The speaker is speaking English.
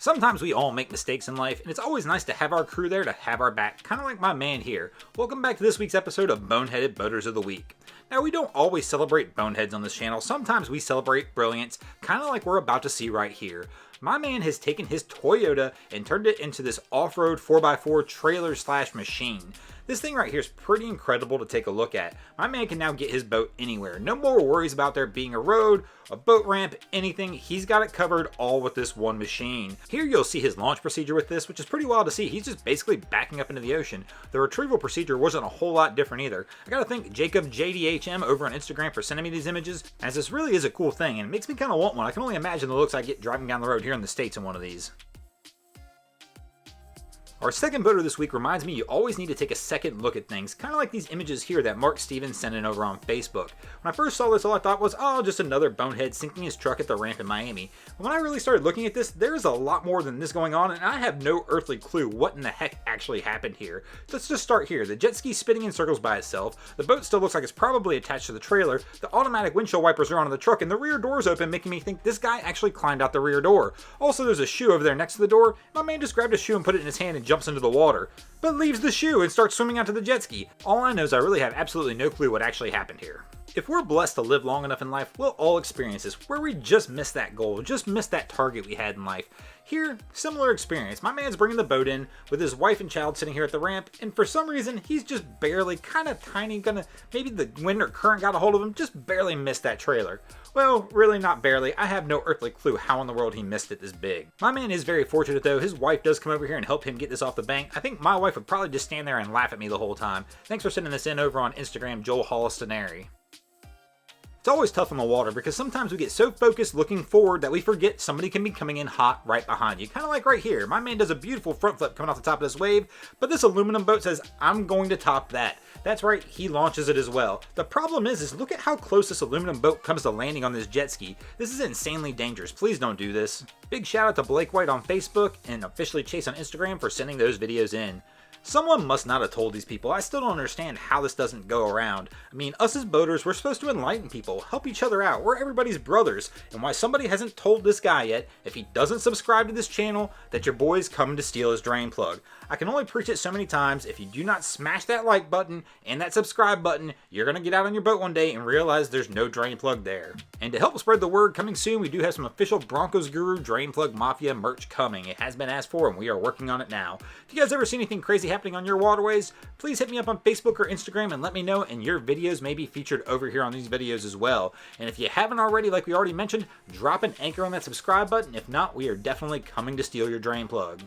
Sometimes we all make mistakes in life, and it's always nice to have our crew there to have our back, kind of like my man here. Welcome back to this week's episode of Boneheaded Boaters of the Week. Now, we don't always celebrate boneheads on this channel. Sometimes we celebrate brilliance, kind of like we're about to see right here. My man has taken his Toyota and turned it into this off-road 4x4 trailer slash machine. This thing right here is pretty incredible to take a look at. My man can now get his boat anywhere. No more worries about there being a road, a boat ramp, anything. He's got it covered all with this one machine. Here you'll see his launch procedure with this, which is pretty wild to see. He's just basically backing up into the ocean. The retrieval procedure wasn't a whole lot different either. I gotta thank Jacob JDHM over on Instagram for sending me these images, as this really is a cool thing and it makes me kind of want one. I can only imagine the looks I get driving down the road here in the States in one of these. Our second boater this week reminds me you always need to take a second look at things, kind of like these images here that Mark Stevens sent in over on Facebook. When I first saw this, all I thought was, oh, just another bonehead sinking his truck at the ramp in Miami. But when I really started looking at this, there's a lot more than this going on, and I have no earthly clue what in the heck actually happened here. So let's just start here. The jet ski spinning in circles by itself, the boat still looks like it's probably attached to the trailer, the automatic windshield wipers are on the truck, and the rear door's open, making me think this guy actually climbed out the rear door. Also, there's a shoe over there next to the door. My man just grabbed a shoe and put it in his hand and jumps into the water, but leaves the shoe and starts swimming out to the jet ski. All I know is I really have absolutely no clue what actually happened here. If we're blessed to live long enough in life, we'll all experience this, where we just missed that goal, just missed that target we had in life. Here, similar experience. My man's bringing the boat in with his wife and child sitting here at the ramp, and for some reason, he's just barely, kind of tiny, maybe the wind or current got a hold of him, just barely missed that trailer. Well, really not barely. I have no earthly clue how in the world he missed it this big. My man is very fortunate though. His wife does come over here and help him get this off the bank. I think my wife would probably just stand there and laugh at me the whole time. Thanks for sending this in over on Instagram, Joel Hollistonary. It's always tough on the water because sometimes we get so focused looking forward that we forget somebody can be coming in hot right behind you. Kind of like right here. My man does a beautiful front flip coming off the top of this wave, but this aluminum boat says, I'm going to top that. That's right, he launches it as well. The problem is look at how close this aluminum boat comes to landing on this jet ski. This is insanely dangerous. Please don't do this. Big shout out to Blake White on Facebook and officially Chase on Instagram for sending those videos in. Someone must not have told these people. I still don't understand how this doesn't go around. I mean, us as boaters, we're supposed to enlighten people, help each other out. We're everybody's brothers. And why somebody hasn't told this guy yet, if he doesn't subscribe to this channel, that your boy's coming to steal his drain plug. I can only preach it so many times. If you do not smash that like button and that subscribe button, you're going to get out on your boat one day and realize there's no drain plug there. And to help spread the word, coming soon, we do have some official Broncos Guru Drain Plug Mafia merch coming. It has been asked for and we are working on it now. If you guys ever see anything crazy happening on your waterways, please hit me up on Facebook or Instagram and let me know, and your videos may be featured over here on these videos as well. And if you haven't already, like we already mentioned, drop an anchor on that subscribe button. If not, we are definitely coming to steal your drain plug.